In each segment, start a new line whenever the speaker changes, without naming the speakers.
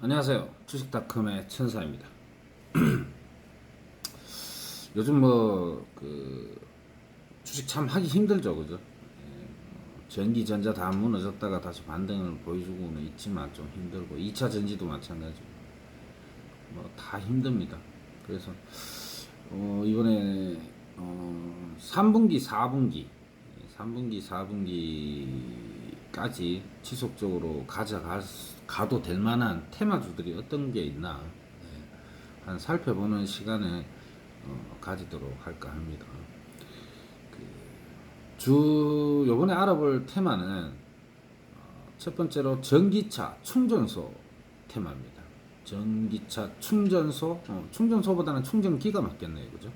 안녕하세요. 주식닷컴의 천사입니다. 요즘 주식 참 하기 힘들죠, 그죠? 전기, 전자 다 무너졌다가 다시 반등을 보여주고는 있지만 좀 힘들고, 2차 전지도 마찬가지고, 다 힘듭니다. 그래서, 이번에, 3분기, 4분기, 4분기까지 지속적으로 가도 될 만한 테마주들이 어떤 게 있나, 한 살펴보는 시간을 가지도록 할까 합니다. 요번에 알아볼 테마는 첫 번째로 전기차 충전소 테마입니다. 전기차 충전소, 충전소보다는 충전기가 맞겠네요. 그죠?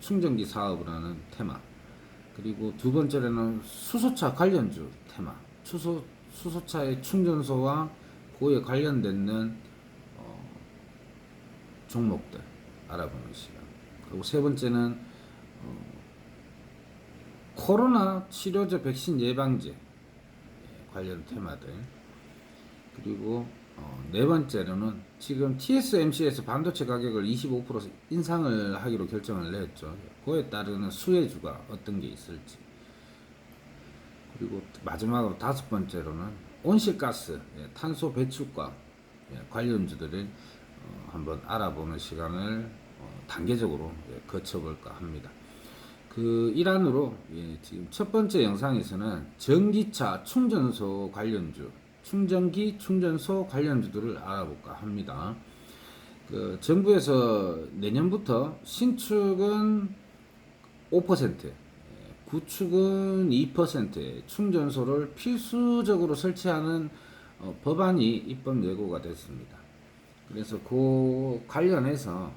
충전기 사업을 하는 테마. 그리고 두 번째로는 수소차 관련주 테마. 수소차의 충전소와 그에 관련되는 종목들 알아보는 시간. 그리고 세 번째는 코로나 치료제 백신 예방제 관련 테마들. 그리고 네 번째로는 지금 TSMC에서 반도체 가격을 25% 인상을 하기로 결정을 냈죠. 그에 따르는 수혜주가 어떤 게 있을지. 그리고 마지막으로 다섯 번째로는 온실가스, 탄소 배출과 관련주들을 한번 알아보는 시간을 단계적으로 거쳐볼까 합니다. 그 일환으로 지금 첫 번째 영상에서는 전기차 충전소 관련주, 충전기 충전소 관련주들을 알아볼까 합니다. 그 정부에서 내년부터 신축은 5%, 구축은 2%의 충전소를 필수적으로 설치하는 법안이 입법 예고가 됐습니다. 그래서 그 관련해서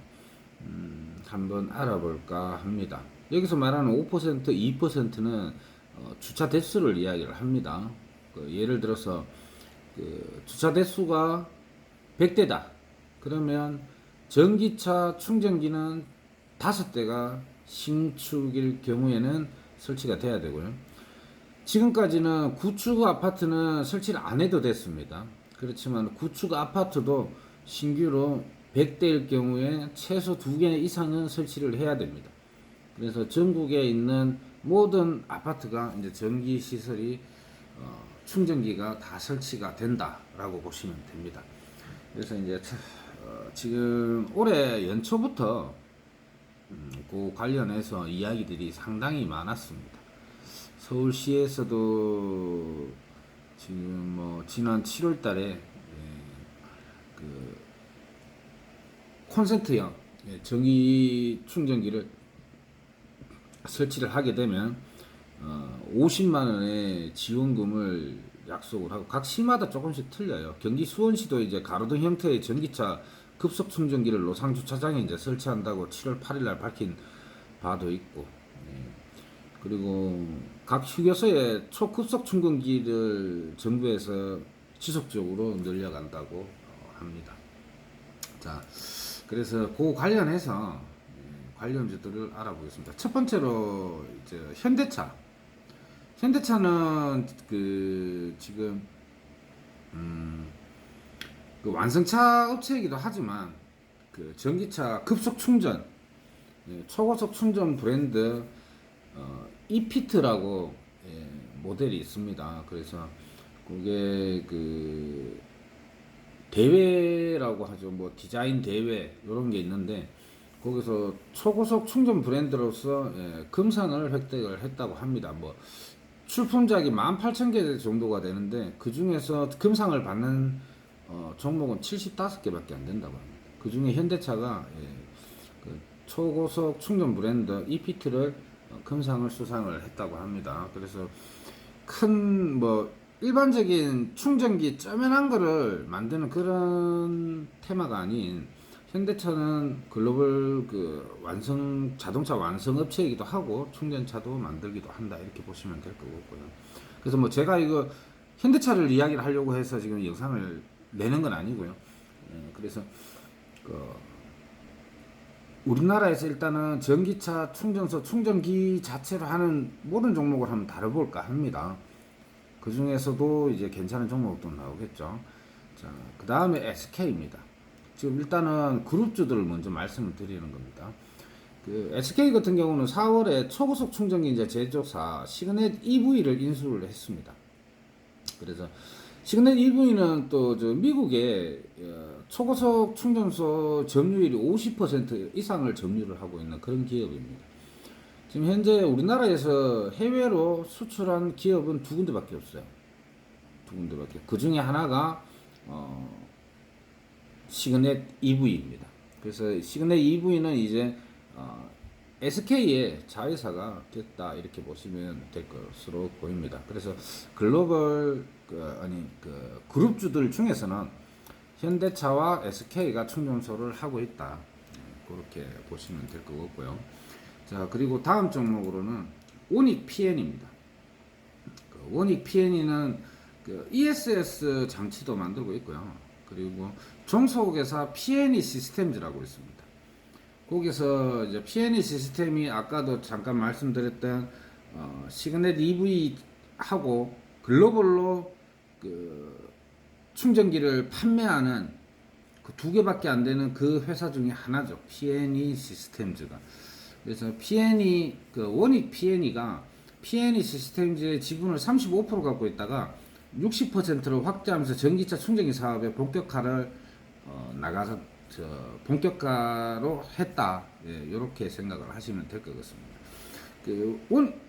한번 알아볼까 합니다. 여기서 말하는 5%, 2%는 주차 대수를 이야기를 합니다. 예를 들어서 주차 대수가 100대다. 그러면 전기차 충전기는 5대가 신축일 경우에는 설치가 돼야 되고요. 지금까지는 구축 아파트는 설치를 안 해도 됐습니다. 그렇지만 구축 아파트도 신규로 100대일 경우에 최소 2개 이상은 설치를 해야 됩니다. 그래서 전국에 있는 모든 아파트가 이제 전기 시설이 충전기가 다 설치가 된다라고 보시면 됩니다. 그래서 이제 지금 올해 연초부터 그 관련해서 이야기들이 상당히 많았습니다. 서울시에서도 지금 지난 7월달에 그 콘센트형 전기 충전기를 설치를 하게 되면 50만 원의 지원금을 약속을 하고 각 시마다 조금씩 틀려요. 경기 수원시도 이제 가로등 형태의 전기차 급속 충전기를 노상 주차장에 이제 설치한다고 7월 8일 날 밝힌 바도 있고, 그리고 각 휴게소에 초급속 충전기를 정부에서 지속적으로 늘려간다고 합니다. 자, 그래서 그 관련해서 관련주들을 알아보겠습니다. 첫 번째로 이제 현대차. 현대차는 지금 그 완성차 업체이기도 하지만 그 전기차 급속 충전, 초고속 충전 브랜드 이피트라고 모델이 있습니다. 그래서 그게 그 대회라고 하죠. 뭐 디자인 대회 이런 게 있는데 거기서 초고속 충전 브랜드로서 금상을 획득을 했다고 합니다. 뭐 출품작이 18,000개 정도가 되는데 그 중에서 금상을 받는 종목은 75개밖에 안 된다고 합니다. 그 중에 현대차가 그 초고속 충전 브랜드 이피트를 금상을 수상을 했다고 합니다. 그래서 큰 일반적인 충전기 쪼매난 거를 만드는 그런 테마가 아닌 현대차는 글로벌 자동차 완성 업체이기도 하고 충전차도 만들기도 한다 이렇게 보시면 될 것 같고요. 그래서 제가 이거 현대차를 이야기를 하려고 해서 지금 영상을 내는 건 아니고요. 그래서 우리나라에서 일단은 전기차 충전소 충전기 자체로 하는 모든 종목을 한번 다뤄볼까 합니다. 그 중에서도 이제 괜찮은 종목도 나오겠죠. 자, 그 다음에 SK입니다. 지금 일단은 그룹주들을 먼저 말씀을 드리는 겁니다. 그 SK 같은 경우는 4월에 초고속 충전기 이제 제조사 시그넷 EV를 인수를 했습니다. 그래서 시그넷 EV는 또 저 미국의 초고속 충전소 점유율이 50% 이상을 점유를 하고 있는 그런 기업입니다. 지금 현재 우리나라에서 해외로 수출한 기업은 두 군데밖에 없어요. 두 군데밖에. 그 중에 하나가 시그넷 EV입니다. 그래서 시그넷 EV는 이제 SK의 자회사가 됐다 이렇게 보시면 될 것으로 보입니다. 그래서 글로벌 그룹주들 중에서는 현대차와 SK가 충전소를 하고 있다. 그렇게 보시면 될 것 같고요. 자, 그리고 다음 종목으로는 오닉 PN입니다. 오닉 PN이는 ESS 장치도 만들고 있고요. 그리고 종속회사 PNE 시스템즈라고 있습니다. 거기서 이제 PNE 시스템이 아까도 잠깐 말씀드렸던 시그넷 EV 하고 글로벌로 그 충전기를 판매하는 그 두 개밖에 안 되는 그 회사 중에 하나죠. PNE 시스템즈가. 그래서 PNE 원익 PNE가 PNE 시스템즈의 지분을 35% 갖고 있다가 60%로 확대하면서 전기차 충전기 사업에 본격화를 나가서 본격화로 했다. 예, 이렇게 생각을 하시면 될 것 같습니다.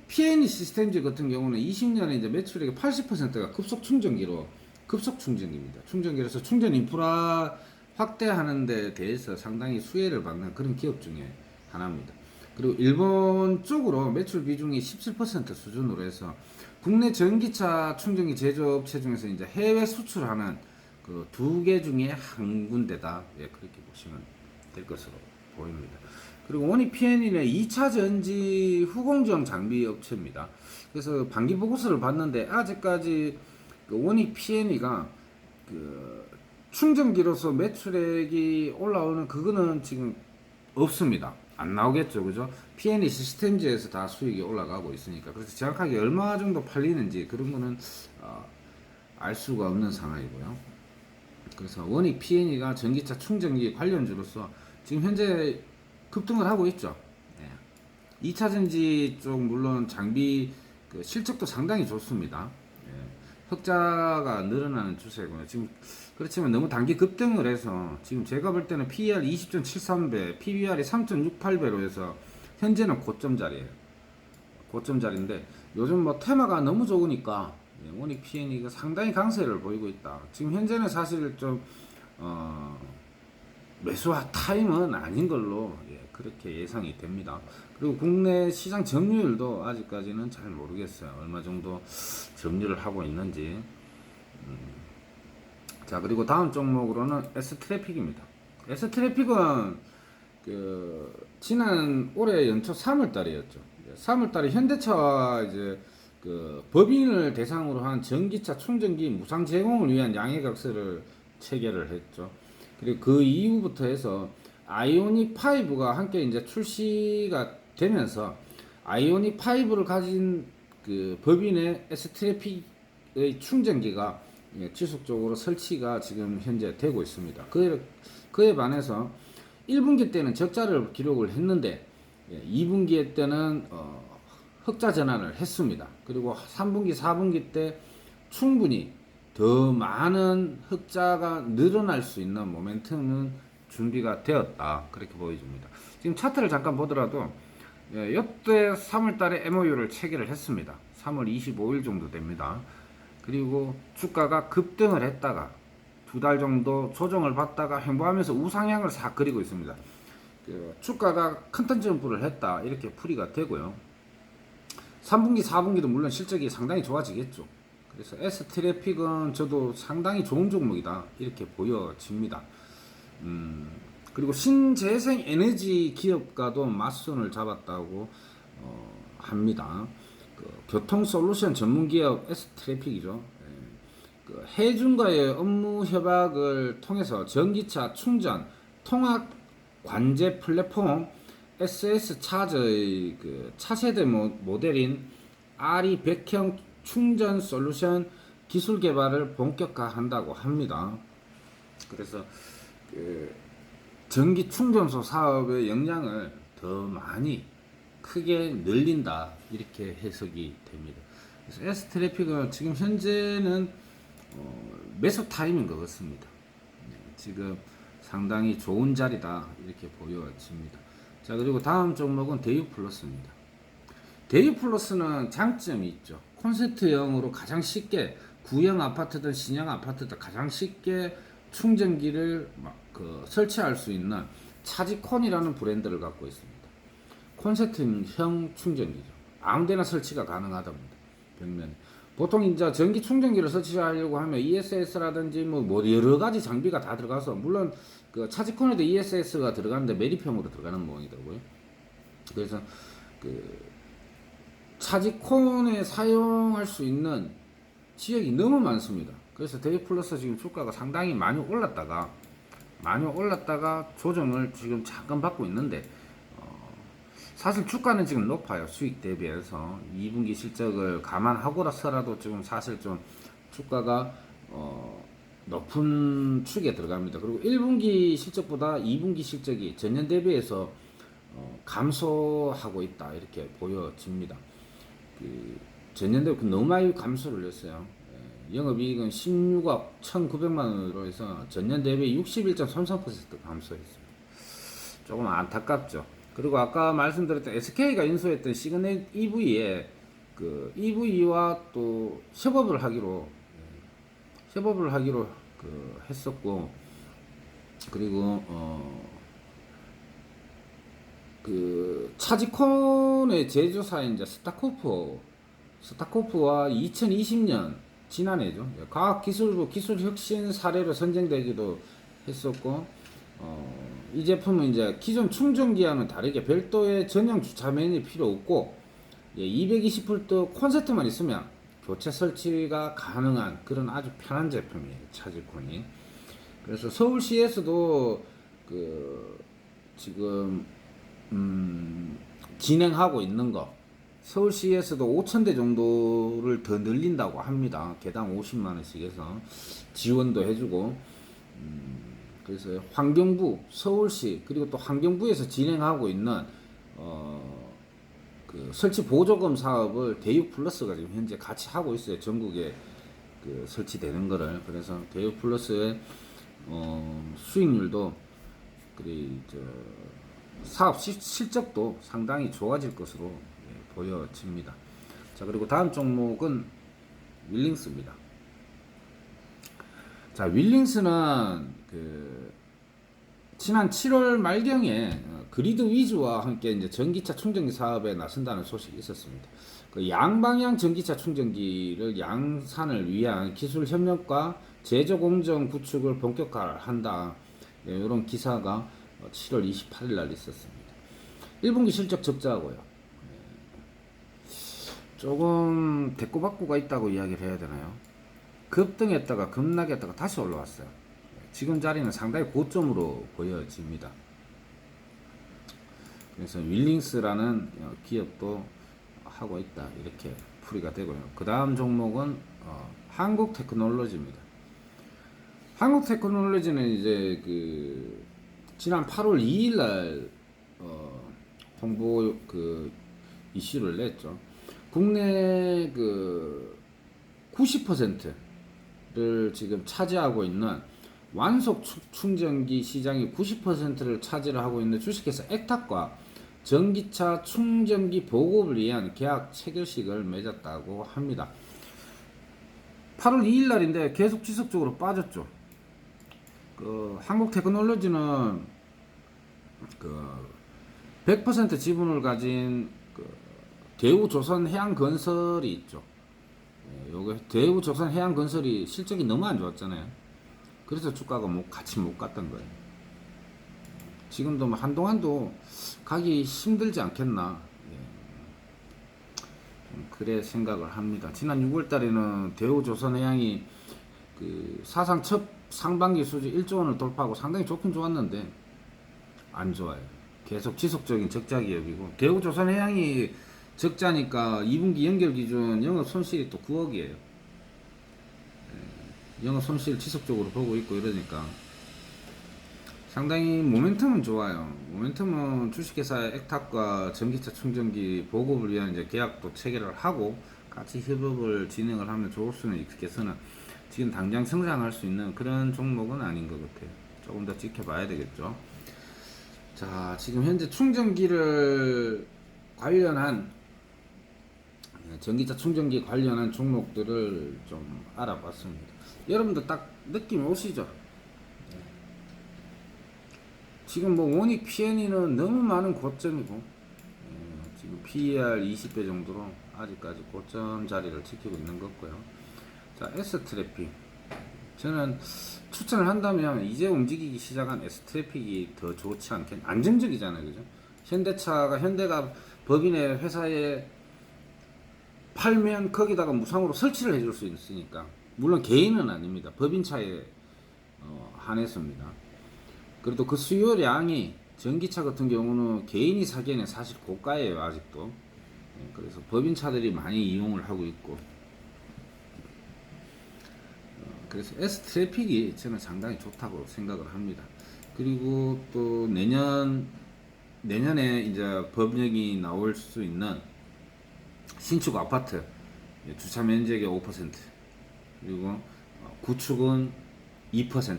PNE 시스템즈 같은 경우는 20년에 이제 매출액의 80%가 급속 충전기입니다. 충전기로서 충전 인프라 확대하는 데 대해서 상당히 수혜를 받는 그런 기업 중에 하나입니다. 그리고 일본 쪽으로 매출 비중이 17% 수준으로 해서 국내 전기차 충전기 제조업체 중에서 이제 해외 수출하는 그 두 개 중에 한 군데다. 예, 그렇게 보시면 될 것으로 보입니다. 그리고 원익 PNE는 2차 전지 후공정 장비 업체입니다. 그래서 반기 보고서를 봤는데 아직까지 그 원익 PNE가 그 충전기로서 매출액이 올라오는 그거는 지금 없습니다. 안 나오겠죠, 그죠? PNE 시스템즈에서 다 수익이 올라가고 있으니까. 그래서 정확하게 얼마 정도 팔리는지 그런 거는 알 수가 없는 상황이고요. 그래서 원익 PNE가 전기차 충전기 관련주로서 지금 현재 급등을 하고 있죠. 예. 2차 전지 쪽 물론 장비 그 실적도 상당히 좋습니다. 예. 흑자가 늘어나는 추세고요. 지금 그렇지만 너무 단기 급등을 해서 지금 제가 볼 때는 PER 20.73배, PBR이 3.68배로 해서 현재는 고점자리에요. 고점자리인데 요즘 뭐 테마가 너무 좋으니까 원익 PNE가 상당히 강세를 보이고 있다. 지금 현재는 사실 좀 매수 타임은 아닌 걸로 그렇게 예상이 됩니다. 그리고 국내 시장 점유율도 아직까지는 잘 모르겠어요. 얼마 정도 점유를 하고 있는지. 자, 그리고 다음 종목으로는 S트래픽입니다. S트래픽은 지난 올해 연초 3월달이었죠. 3월달에 현대차와 이제 법인을 대상으로 한 전기차 충전기 무상 제공을 위한 양해각서를 체결을 했죠. 그리고 그 이후부터 해서 아이오닉 5가 함께 이제 출시가 되면서 아이오닉 5를 가진 그 법인의 S트래픽의 충전기가 지속적으로 설치가 지금 현재 되고 있습니다. 그에 반해서 1분기 때는 적자를 기록을 했는데 2분기 때는 흑자 전환을 했습니다. 그리고 3분기, 4분기 때 충분히 더 많은 흑자가 늘어날 수 있는 모멘텀은 준비가 되었다. 그렇게 보여집니다. 지금 차트를 잠깐 보더라도 이때 3월달에 MOU를 체결을 했습니다. 3월 25일 정도 됩니다. 그리고 주가가 급등을 했다가 두 달 정도 조정을 받다가 횡보하면서 우상향을 싹 그리고 있습니다. 주가가 큰턴 점프를 했다 이렇게 풀이가 되고요. 3분기, 4분기도 물론 실적이 상당히 좋아지겠죠. 그래서 S트래픽은 저도 상당히 좋은 종목이다 이렇게 보여집니다. 그리고 신재생 에너지 기업과도 맞선을 잡았다고 합니다. 교통 솔루션 전문 기업 S트래픽이죠. 해준과의 업무 협약을 통해서 전기차 충전 통합 관제 플랫폼 SS 차저의 차세대 모델인 RE100형 충전 솔루션 기술 개발을 본격화한다고 합니다. 그래서 그 전기 충전소 사업의 역량을 더 많이 크게 늘린다 이렇게 해석이 됩니다. 그래서 S 트래픽은 지금 현재는 매수 타임인 것 같습니다. 지금 상당히 좋은 자리다 이렇게 보여집니다. 자, 그리고 다음 종목은 대유 플러스입니다. 대유 플러스는 장점이 있죠. 콘센트형으로 가장 쉽게 구형 아파트든 신형 아파트든 가장 쉽게 충전기를 설치할 수 있는 차지콘이라는 브랜드를 갖고 있습니다. 콘센트형 충전기죠. 아무데나 설치가 가능하답니다. 벽면에. 보통 이제 전기 충전기를 설치하려고 하면 ESS라든지 뭐 여러 가지 장비가 다 들어가서, 물론 그 차지콘에도 ESS가 들어가는데 매립형으로 들어가는 모양이더라고요. 그래서 그 차지콘에 사용할 수 있는 지역이 너무 많습니다. 그래서 데이플러스 지금 주가가 상당히 많이 올랐다가 조정을 지금 잠깐 받고 있는데, 사실 주가는 지금 높아요. 수익 대비해서 2분기 실적을 감안하고라서라도 지금 사실 좀 주가가 높은 축에 들어갑니다. 그리고 1분기 실적보다 2분기 실적이 전년 대비해서 감소하고 있다 이렇게 보여집니다. 그 전년 대비 너무 많이 감소를 했어요. 영업이익은 16억 1,900만 원으로 해서 전년 대비 61.33% 감소했습니다. 조금 안타깝죠. 그리고 아까 말씀드렸던 SK가 인수했던 시그넷 EV에 그 EV와 또 협업을 하기로 그 했었고, 그리고 그 차지콘의 제조사인 이제 스타코프와 2020년 지난해죠. 과학기술부 기술혁신 사례로 선정되기도 했었고, 이 제품은 이제 기존 충전기와는 다르게 별도의 전용 주차면이 필요 없고, 220V 콘센트만 있으면 교체 설치가 가능한 그런 아주 편한 제품이에요, 차지콘이. 그래서 서울시에서도 그 지금 진행하고 있는 거, 서울시에서도 5,000대 정도를 더 늘린다고 합니다. 개당 50만 원씩 해서 지원도 해주고, 그래서 환경부, 서울시, 그리고 또 환경부에서 진행하고 있는 그 설치 보조금 사업을 대유 플러스가 지금 현재 같이 하고 있어요. 전국에 그 설치되는 거를. 그래서 대유 플러스의 수익률도, 그리고 사업 실적도 상당히 좋아질 것으로 보여집니다. 자, 그리고 다음 종목은 윌링스입니다. 자, 윌링스는 그 지난 7월 말경에 그리드 위즈와 함께 이제 전기차 충전기 사업에 나선다는 소식이 있었습니다. 그 양방향 전기차 충전기를 양산을 위한 기술 협력과 제조 공정 구축을 본격화한다. 이런 기사가 7월 28일 날 있었습니다. 1분기 실적 적자고요. 조금 대꾸받고가 있다고 이야기를 해야 되나요? 급등했다가 급락했다가 다시 올라왔어요. 지금 자리는 상당히 고점으로 보여집니다. 그래서 윌링스라는 기업도 하고 있다 이렇게 풀이가 되고요. 그 다음 종목은 한국테크놀로지입니다. 한국테크놀로지는 이제 그 지난 8월 2일 날 홍보 그 이슈를 냈죠. 국내 그 90%를 지금 차지하고 있는 완속 충전기 시장의 90%를 차지를 하고 있는 주식회사 액탁과 전기차 충전기 보급을 위한 계약 체결식을 맺었다고 합니다. 8월 2일 날인데 계속 지속적으로 빠졌죠. 그 한국테크놀로지는 그 100% 지분을 가진 그 대우조선해양건설이 있죠. 요게 대우조선해양건설이 실적이 너무 안 좋았잖아요. 그래서 주가가 같이 못 갔던 거예요. 지금도 뭐 한동안도 가기 힘들지 않겠나, 그래 생각을 합니다. 지난 6월 달에는 대우조선해양이 그 사상 첫 상반기 수주 1조 원을 돌파하고 상당히 좋긴 좋았는데 안 좋아요. 계속 지속적인 적자 기업이고, 대우조선해양이 적자니까 2분기 연결 기준 영업 손실이 또 9억이에요. 영업 손실 지속적으로 보고 있고 이러니까 상당히 모멘텀은 좋아요. 모멘텀은 주식회사의 액탑과 전기차 충전기 보급을 위한 이제 계약도 체결을 하고 같이 협업을 진행을 하면 좋을 수는 있겠으나 지금 당장 성장할 수 있는 그런 종목은 아닌 것 같아요. 조금 더 지켜봐야 되겠죠. 자, 지금 현재 충전기를 관련한 전기차 충전기 관련한 종목들을 좀 알아봤습니다. 여러분도 딱 느낌 오시죠? 지금 뭐 원익 PNE는 너무 많은 고점이고 지금 PER 20배 정도로 아직까지 고점 자리를 지키고 있는 것 같고요. 자, S트래픽 저는 추천을 한다면 이제 움직이기 시작한 S트래픽이 더 좋지 않겠 안정적이잖아요, 그죠? 현대가 법인의 회사에 팔면 거기다가 무상으로 설치를 해줄 수 있으니까, 물론 개인은 아닙니다. 법인차에 한해서입니다. 그래도 그 수요량이 전기차 같은 경우는 개인이 사기에는 사실 고가예요, 아직도. 그래서 법인차들이 많이 이용을 하고 있고, 그래서 S 트래픽이 저는 상당히 좋다고 생각을 합니다. 그리고 또 내년에 이제 법령이 나올 수 있는 신축 아파트 주차 면적의 5%, 그리고 구축은 2%,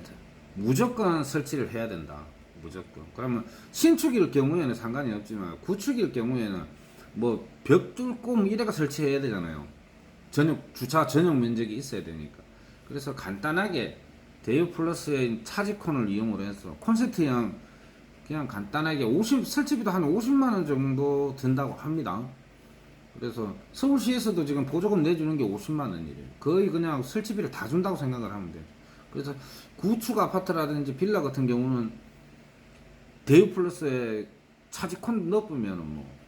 무조건 설치를 해야 된다. 무조건. 그러면 신축일 경우에는 상관이 없지만 구축일 경우에는 뭐 벽 뚫고 이래가 설치해야 되잖아요. 주차 전용 면적이 있어야 되니까. 그래서 간단하게 대유 플러스의 차지콘을 이용을 해서 콘센트형 그냥 간단하게 설치비도 한 50만 원 정도 든다고 합니다. 그래서 서울시에서도 지금 보조금 내주는 게 50만 원이래요. 거의 그냥 설치비를 다 준다고 생각을 하면 돼요. 그래서 구축 아파트라든지 빌라 같은 경우는 대유 플러스에 차지콘 넣으면 뭐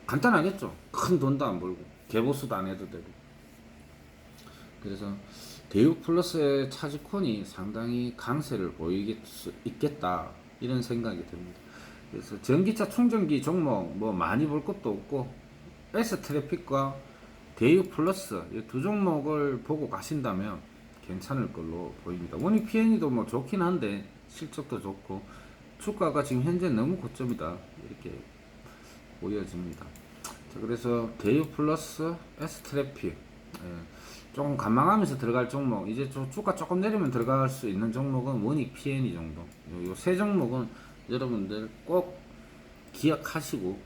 간단하겠죠. 큰 돈도 안 벌고 개보수도 안 해도 되고. 그래서 대유 플러스의 차지콘이 상당히 강세를 보이게 수 있겠다, 이런 생각이 듭니다. 그래서 전기차 충전기 종목 뭐 많이 볼 것도 없고 S 트래픽과 대유 플러스 이 두 종목을 보고 가신다면 괜찮을 걸로 보입니다. 원익 PNE도 뭐 좋긴 한데 실적도 좋고 주가가 지금 현재 너무 고점이다, 이렇게 보여집니다. 자, 그래서 대유 플러스 S 트래픽 조금 관망하면서 들어갈 종목, 이제 주가 조금 내리면 들어갈 수 있는 종목은 원익 PNE 정도. 요 세 종목은 여러분들 꼭 기억하시고,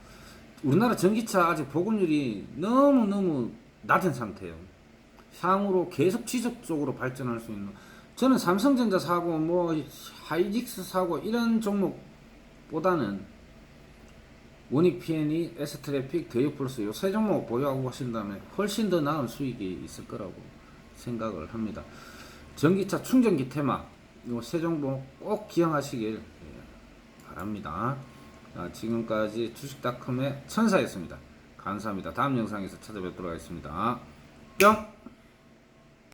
우리나라 전기차 아직 보급률이 너무너무 낮은 상태예요. 향후로 계속 지속적으로 발전할 수 있는, 저는 삼성전자 사고 뭐 하이닉스 사고 이런 종목보다는 원익 PNE, S트래픽, 대유플러스 요 세 종목 보유하고 가신다면 훨씬 더 나은 수익이 있을 거라고 생각을 합니다. 전기차 충전기 테마 요 세 종목 꼭 기억하시길 바랍니다. 자, 지금까지 주식닷컴의 천사였습니다. 감사합니다. 다음 영상에서 찾아뵙도록 하겠습니다. 뿅!